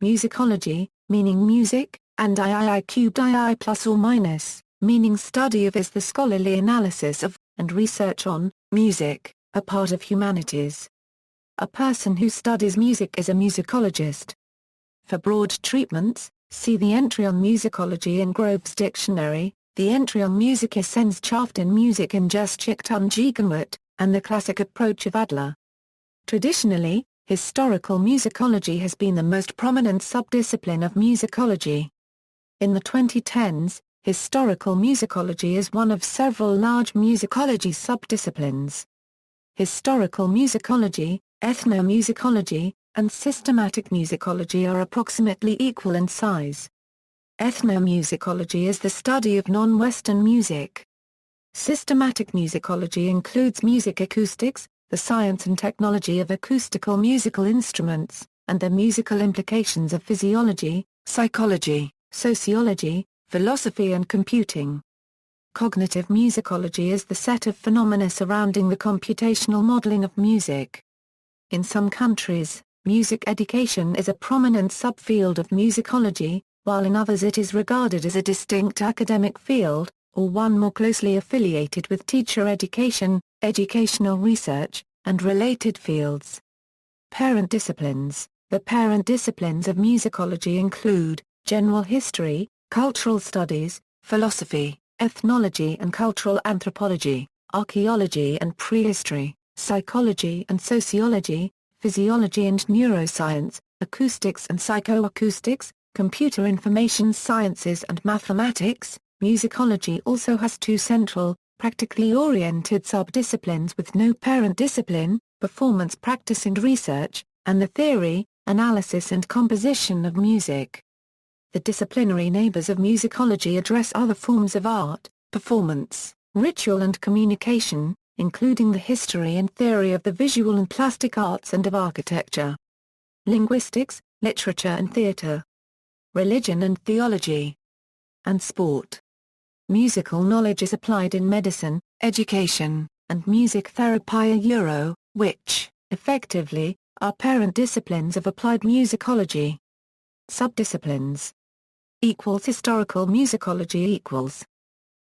musicology, meaning music, and II plus or minus, meaning study of is the scholarly analysis of, and research on, music, a part of humanities. A person who studies music is a musicologist. For broad treatments, see the entry on musicology in Grove's dictionary, the entry on Musikwissenschaft in Musik in Geschichte und Gegenwart, and the classic approach of Adler. Traditionally, historical musicology has been the most prominent subdiscipline of musicology. In the 2010s, historical musicology is one of several large musicology subdisciplines. Historical musicology, ethnomusicology, and systematic musicology are approximately equal in size. Ethnomusicology is the study of non-Western music. Systematic musicology includes music acoustics, the science and technology of acoustical musical instruments, and the musical implications of physiology, psychology, sociology, philosophy and computing. Cognitive musicology is the set of phenomena surrounding the computational modeling of music. In some countries, music education is a prominent subfield of musicology, while in others it is regarded as a distinct academic field, or one more closely affiliated with teacher education, educational research, and related fields. Parent disciplines. The parent disciplines of musicology include general history, cultural studies, philosophy, ethnology and cultural anthropology, archaeology and prehistory, psychology and sociology, physiology and neuroscience, acoustics and psychoacoustics, computer information sciences and mathematics. Musicology also has two central, practically oriented subdisciplines with no parent discipline, performance practice and research, and the theory, analysis and composition of music. The disciplinary neighbors of musicology address other forms of art, performance, ritual and communication, including the history and theory of the visual and plastic arts and of architecture. Linguistics, literature and theatre. Religion and theology. And sport. Musical knowledge is applied in medicine, education, and music therapy, which, effectively, are parent disciplines of applied musicology. Subdisciplines. Historical musicology .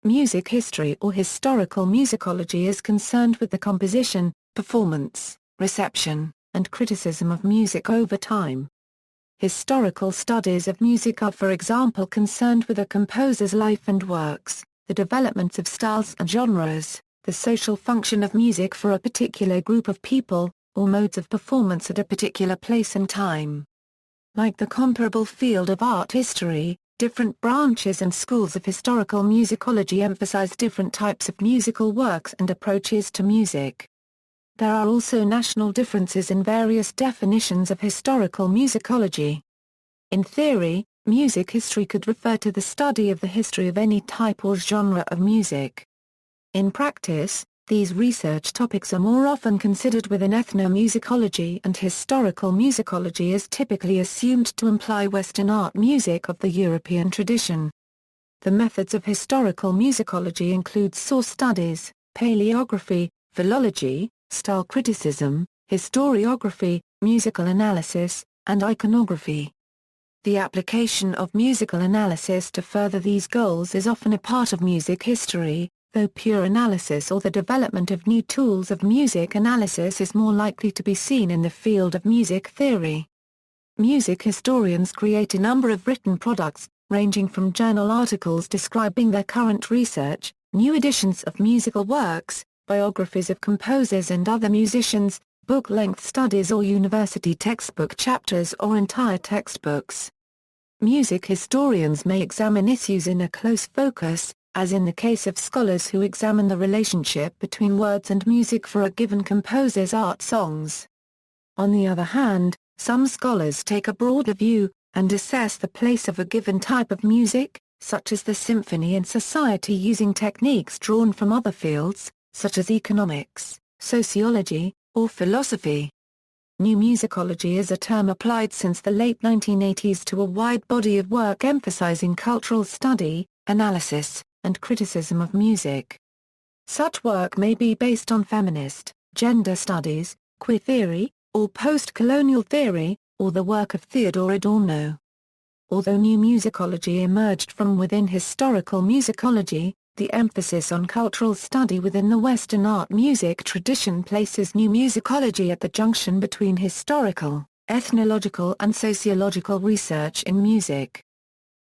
Music history or historical musicology is concerned with the composition, performance, reception, and criticism of music over time. Historical studies of music are for example concerned with a composer's life and works, the developments of styles and genres, the social function of music for a particular group of people, or modes of performance at a particular place and time. Like the comparable field of art history, different branches and schools of historical musicology emphasize different types of musical works and approaches to music. There are also national differences in various definitions of historical musicology. In theory, music history could refer to the study of the history of any type or genre of music. In practice, these research topics are more often considered within ethnomusicology, and historical musicology is typically assumed to imply Western art music of the European tradition. The methods of historical musicology include source studies, paleography, philology, style criticism, historiography, musical analysis, and iconography. The application of musical analysis to further these goals is often a part of music history, though pure analysis or the development of new tools of music analysis is more likely to be seen in the field of music theory. Music historians create a number of written products, ranging from journal articles describing their current research, new editions of musical works, biographies of composers and other musicians, book-length studies or university textbook chapters or entire textbooks. Music historians may examine issues in a close focus, as in the case of scholars who examine the relationship between words and music for a given composer's art songs. On the other hand, some scholars take a broader view, and assess the place of a given type of music, such as the symphony in society using techniques drawn from other fields, such as economics, sociology, or philosophy. New musicology is a term applied since the late 1980s to a wide body of work emphasizing cultural study, analysis, and criticism of music. Such work may be based on feminist, gender studies, queer theory, or post-colonial theory, or the work of Theodore Adorno. Although new musicology emerged from within historical musicology, the emphasis on cultural study within the Western art music tradition places new musicology at the junction between historical, ethnological and sociological research in music.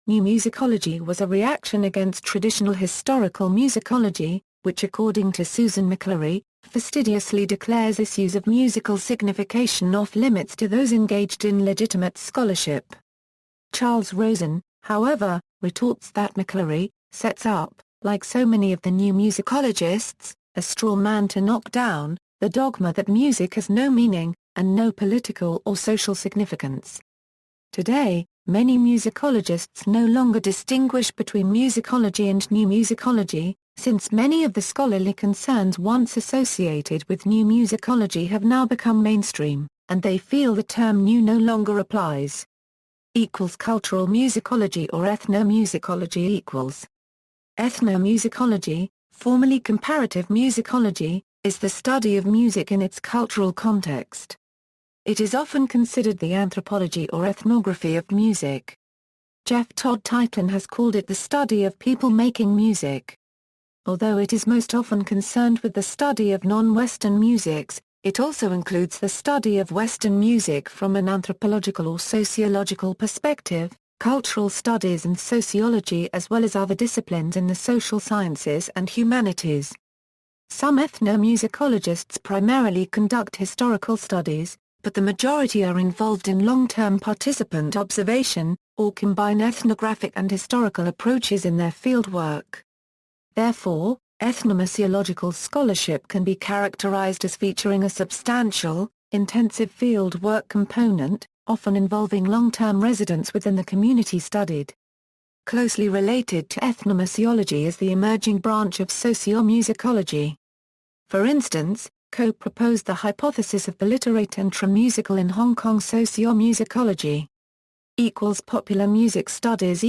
New musicology was a reaction against traditional historical musicology, which according to Susan McClary, fastidiously declares issues of musical signification off limits to those engaged in legitimate scholarship. Charles Rosen, however, retorts that McClary sets up, like so many of the new musicologists, a straw man to knock down the dogma that music has no meaning, and no political or social significance. Today, many musicologists no longer distinguish between musicology and new musicology, since many of the scholarly concerns once associated with new musicology have now become mainstream, and they feel the term new no longer applies. Cultural musicology or ethnomusicology equals. Ethnomusicology, formerly comparative musicology, is the study of music in its cultural context. It is often considered the anthropology or ethnography of music. Jeff Todd Titlin has called it the study of people making music. Although it is most often concerned with the study of non-Western musics, it also includes the study of Western music from an anthropological or sociological perspective, cultural studies and sociology as well as other disciplines in the social sciences and humanities. Some ethnomusicologists primarily conduct historical studies, but the majority are involved in long-term participant observation, or combine ethnographic and historical approaches in their fieldwork. Therefore, ethnomusicological scholarship can be characterized as featuring a substantial, intensive fieldwork component, often involving long-term residence within the community studied. Closely related to ethnomusicology is the emerging branch of sociomusicology. For instance, Coe proposed the hypothesis of the literate intramusical in Hong Kong sociomusicology. Popular music studies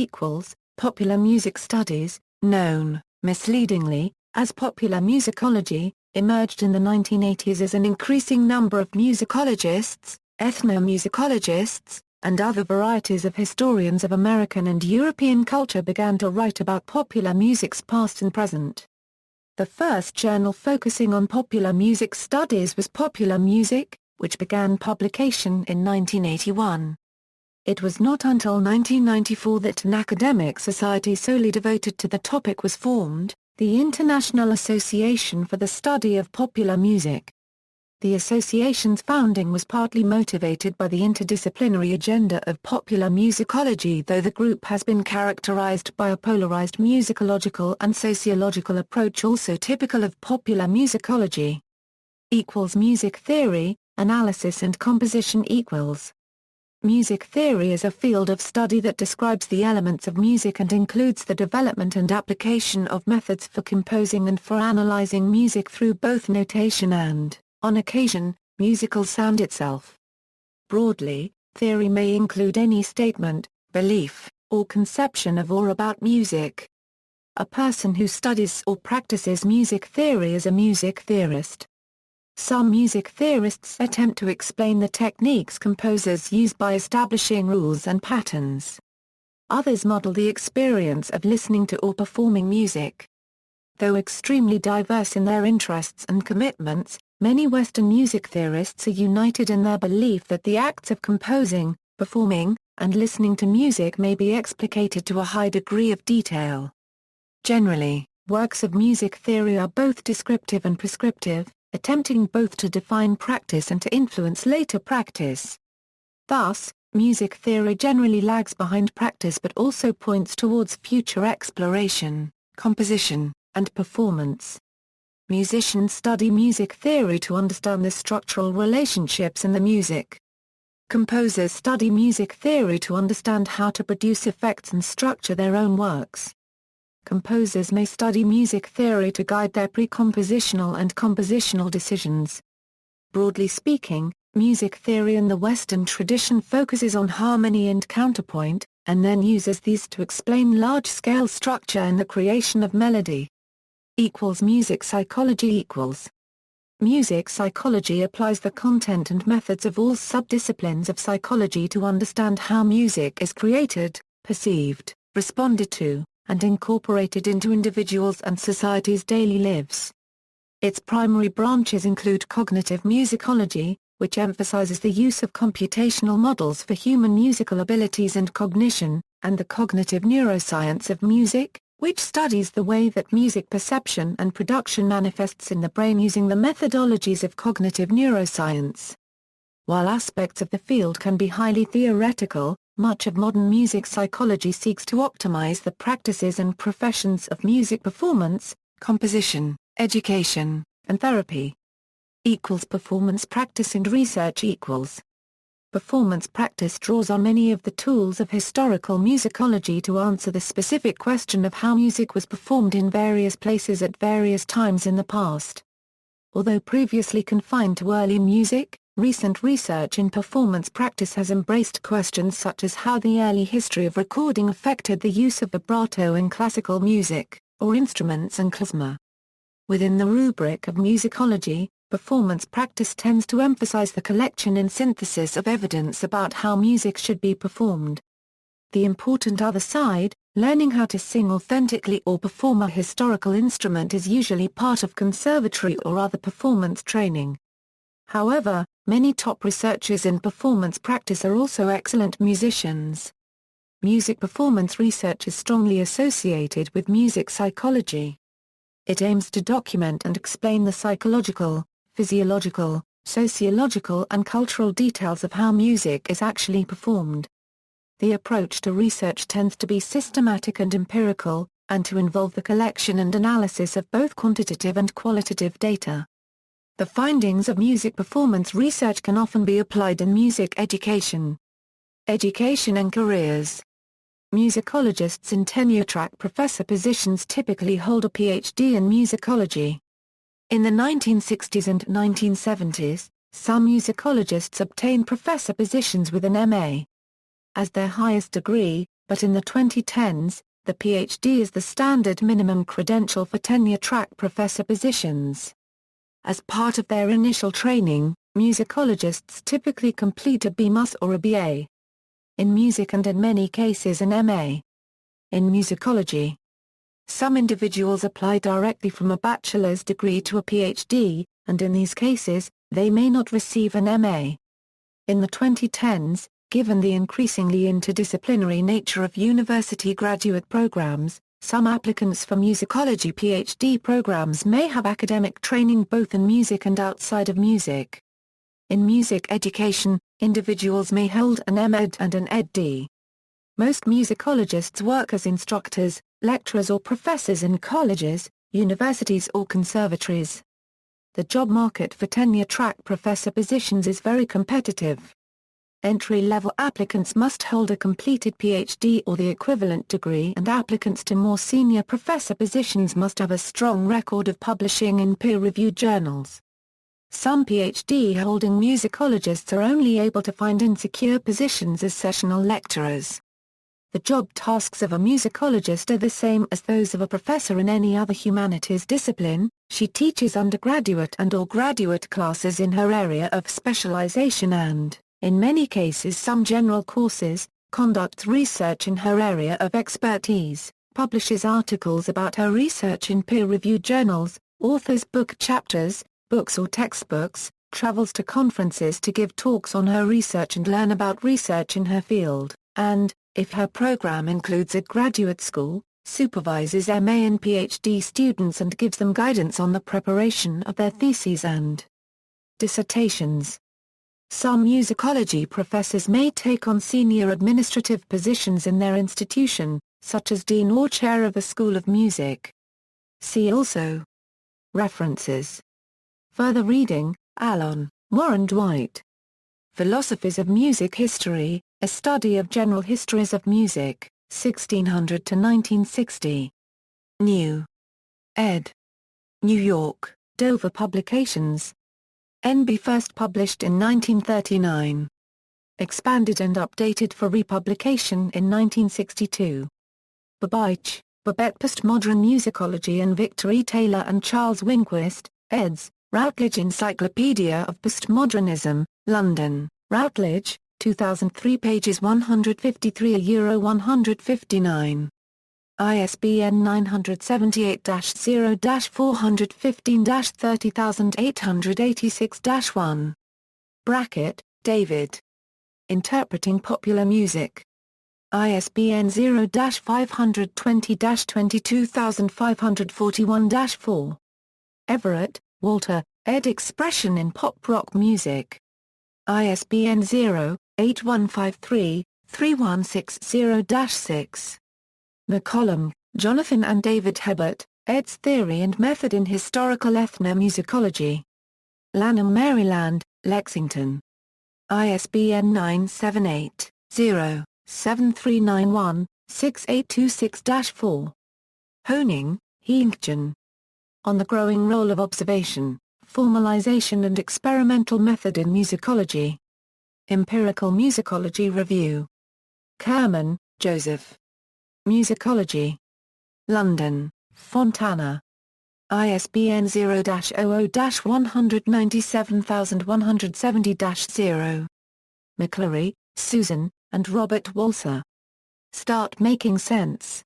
popular music studies, known, misleadingly, as popular musicology, emerged in the 1980s as an increasing number of musicologists, ethnomusicologists, and other varieties of historians of American and European culture began to write about popular music's past and present. The first journal focusing on popular music studies was Popular Music, which began publication in 1981. It was not until 1994 that an academic society solely devoted to the topic was formed, the International Association for the Study of Popular Music. The association's founding was partly motivated by the interdisciplinary agenda of popular musicology, though the group has been characterized by a polarized musicological and sociological approach also typical of popular musicology. Music theory, analysis and composition equals. Music theory is a field of study that describes the elements of music and includes the development and application of methods for composing and for analyzing music through both notation and, on occasion, musical sound itself. Broadly, theory may include any statement, belief, or conception of or about music. A person who studies or practices music theory is a music theorist. Some music theorists attempt to explain the techniques composers use by establishing rules and patterns. Others model the experience of listening to or performing music. Though extremely diverse in their interests and commitments, many Western music theorists are united in their belief that the acts of composing, performing, and listening to music may be explicated to a high degree of detail. Generally, works of music theory are both descriptive and prescriptive, attempting both to define practice and to influence later practice. Thus, music theory generally lags behind practice but also points towards future exploration, composition, and performance. Musicians study music theory to understand the structural relationships in the music. Composers study music theory to understand how to produce effects and structure their own works. Composers may study music theory to guide their pre-compositional and compositional decisions. Broadly speaking, music theory in the Western tradition focuses on harmony and counterpoint, and then uses these to explain large-scale structure and the creation of melody. Music psychology equals. Music psychology applies the content and methods of all subdisciplines of psychology to understand how music is created, perceived, responded to, and incorporated into individuals' and society's daily lives. Its primary branches include cognitive musicology, which emphasizes the use of computational models for human musical abilities and cognition, and the cognitive neuroscience of music, which studies the way that music perception and production manifests in the brain using the methodologies of cognitive neuroscience. While aspects of the field can be highly theoretical, much of modern music psychology seeks to optimize the practices and professions of music performance, composition, education, and therapy. Performance practice and research equals. Performance practice draws on many of the tools of historical musicology to answer the specific question of how music was performed in various places at various times in the past. Although previously confined to early music, recent research in performance practice has embraced questions such as how the early history of recording affected the use of vibrato in classical music, or instruments and klezmer. Within the rubric of musicology, performance practice tends to emphasize the collection and synthesis of evidence about how music should be performed. The important other side, learning how to sing authentically or perform a historical instrument, is usually part of conservatory or other performance training. However, many top researchers in performance practice are also excellent musicians. Music performance research is strongly associated with music psychology. It aims to document and explain the psychological, physiological, sociological and cultural details of how music is actually performed. The approach to research tends to be systematic and empirical, and to involve the collection and analysis of both quantitative and qualitative data. The findings of music performance research can often be applied in music education. Education and careers. Musicologists in tenure-track professor positions typically hold a PhD in musicology. In the 1960s and 1970s, some musicologists obtained professor positions with an MA as their highest degree, but in the 2010s, the PhD is the standard minimum credential for tenure-track professor positions. As part of their initial training, musicologists typically complete a BMus or a BA in music and in many cases an MA in musicology. Some individuals apply directly from a bachelor's degree to a PhD, and in these cases, they may not receive an MA. In the 2010s, given the increasingly interdisciplinary nature of university graduate programs, some applicants for musicology PhD programs may have academic training both in music and outside of music. In music education, individuals may hold an MEd and an EdD. Most musicologists work as instructors, lecturers or professors in colleges, universities or conservatories. The job market for tenure-track professor positions is very competitive. Entry-level applicants must hold a completed PhD or the equivalent degree, and applicants to more senior professor positions must have a strong record of publishing in peer-reviewed journals. Some PhD-holding musicologists are only able to find insecure positions as sessional lecturers. The job tasks of a musicologist are the same as those of a professor in any other humanities discipline. She teaches undergraduate and/or graduate classes in her area of specialization and, in many cases, some general courses, conducts research in her area of expertise, publishes articles about her research in peer-reviewed journals, authors book chapters, books or textbooks, travels to conferences to give talks on her research and learn about research in her field, and, if her program includes a graduate school, supervises MA and PhD students and gives them guidance on the preparation of their theses and dissertations. Some musicology professors may take on senior administrative positions in their institution, such as dean or chair of a school of music. See also. References. Further reading, Allon, Warren Dwight. Philosophies of Music History, A Study of General Histories of Music, 1600 to 1960. New. ed. New York, Dover Publications. NB first published in 1939. Expanded and updated for republication in 1962. Babich, Babette Postmodern Musicology and Victor E. Taylor and Charles Winquist, eds. Routledge Encyclopedia of Postmodernism, London, Routledge, 2003 pages 153-159. ISBN 978-0-415-30886-1. Brackett, David. Interpreting Popular Music. ISBN 0-520-22541-4. Everett, Walter, ed. Expression in Pop Rock Music. ISBN 0-8153-3160-6. McCollum, Jonathan and David Hebert, eds. Theory and Method in Historical Ethnomusicology. Lanham, Maryland, Lexington. ISBN 978-0-7391-6826-4. Honing, Heengjan. On the Growing Role of Observation, Formalization and Experimental Method in Musicology. Empirical Musicology Review. Kerman, Joseph. Musicology. London, Fontana. ISBN 0-00-197170-0. McClary, Susan, and Robert Walser. Start Making Sense.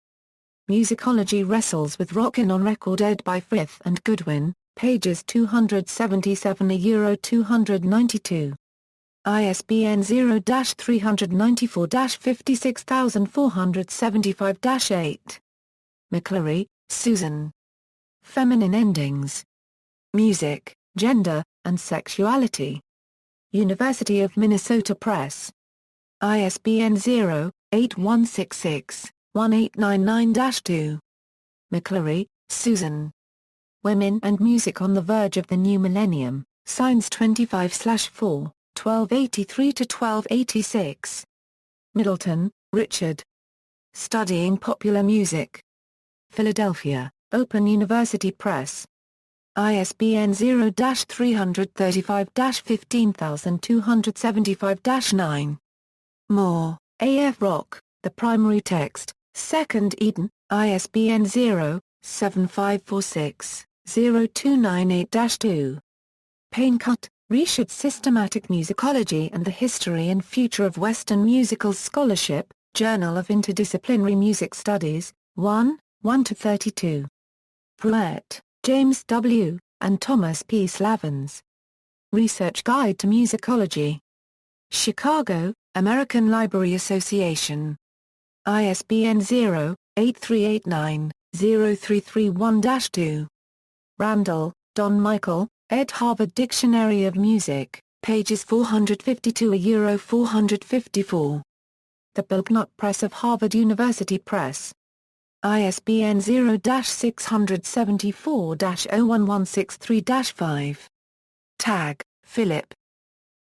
Musicology Wrestles with Rockin' on Record, ed. by Frith and Goodwin, pages 277-292. ISBN 0-394-56475-8. McClary, Susan. Feminine Endings. Music, Gender, and Sexuality. University of Minnesota Press. ISBN 0-8166-1899-2. McClary, Susan. Women and Music on the Verge of the New Millennium, Signs 25/4, 1283-1286. Middleton, Richard. Studying Popular Music. Philadelphia, Open University Press. ISBN 0-335-15275-9. Moore, A.F. Rock, The Primary Text, Second Eden, ISBN 0-7546-0298-2. Paincut, Richard. Systematic Musicology and the History and Future of Western Musical Scholarship, Journal of Interdisciplinary Music Studies, 1, 1-32. Pruett, James W., and Thomas P. Slavens. Research Guide to Musicology. Chicago, American Library Association. ISBN 0-8389-0331-2. Randall, Don Michael, ed. Harvard Dictionary of Music, pages 452-454. The Bilknot Press of Harvard University Press. ISBN 0-674-01163-5. Tagg, Philip.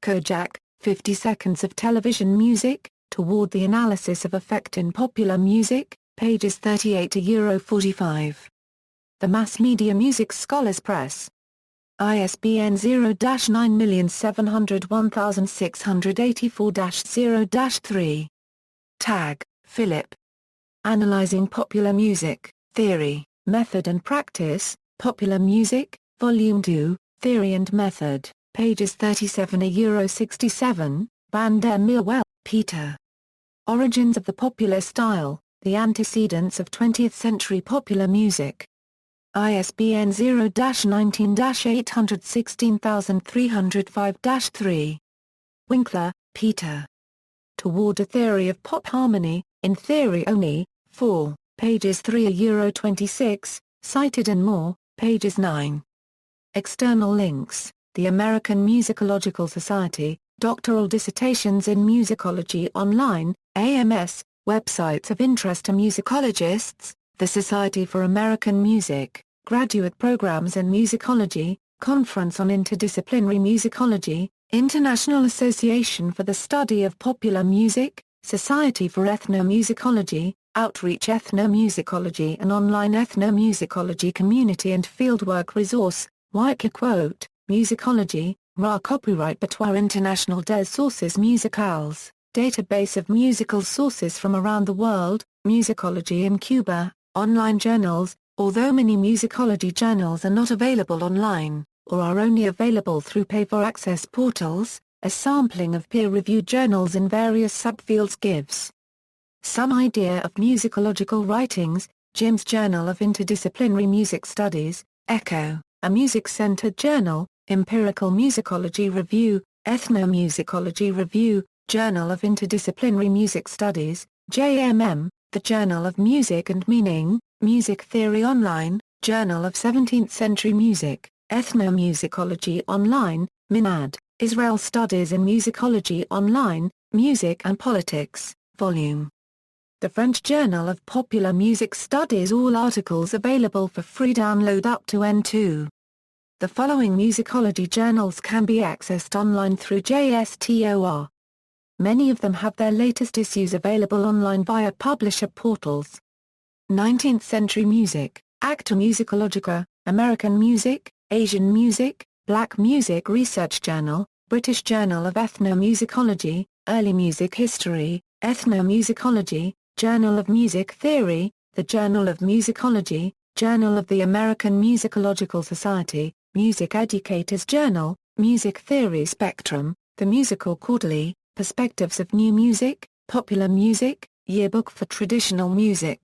Kojak, 50 Seconds of Television Music, Toward the Analysis of Effect in Popular Music, pages 38-45. The Mass Media Music Scholars Press. ISBN 0-9701684-0-3. Tagg, Philip. Analyzing Popular Music, Theory, Method and Practice, Popular Music, Volume 2, Theory and Method, pages 37-67, Van der Merwel, Peter. Origins of the Popular Style, The Antecedents of 20th-Century Popular Music. ISBN 0-19-816305-3. Winkler, Peter. Toward a Theory of Pop Harmony, in Theory Only, 4, pages 3-26, cited and more, pages 9. External links: The American Musicological Society, Doctoral Dissertations in Musicology Online, AMS, Websites of Interest to Musicologists, the Society for American Music, Graduate Programs in Musicology, Conference on Interdisciplinary Musicology, International Association for the Study of Popular Music, Society for Ethnomusicology, Outreach Ethnomusicology and Online Ethnomusicology Community and Fieldwork Resource, Whiteley quote, Musicology, RA Copyright Batois International des Sources Musicales, Database of musical sources from around the world, Musicology in Cuba, online journals, although many musicology journals are not available online. or are only available through pay-for-access portals. A sampling of peer-reviewed journals in various subfields gives some idea of musicological writings. Jim's Journal of Interdisciplinary Music Studies, Echo, a music-centered journal. Empirical Musicology Review, Ethnomusicology Review, Journal of Interdisciplinary Music Studies, JMM, the Journal of Music and Meaning, Music Theory Online, Journal of 17th Century Music, Ethnomusicology Online, MINAD, Israel Studies in Musicology Online, Music and Politics, Volume. The French Journal of Popular Music Studies. All articles available for free download up to N2. The following musicology journals can be accessed online through JSTOR. Many of them have their latest issues available online via publisher portals. 19th Century Music, Acta Musicologica, American Music, Asian Music, Black Music Research Journal, British Journal of Ethnomusicology, Early Music History, Ethnomusicology, Journal of Music Theory, the Journal of Musicology, Journal of the American Musicological Society, Music Educators Journal, Music Theory Spectrum, The Musical Quarterly, Perspectives of New Music, Popular Music, Yearbook for Traditional Music.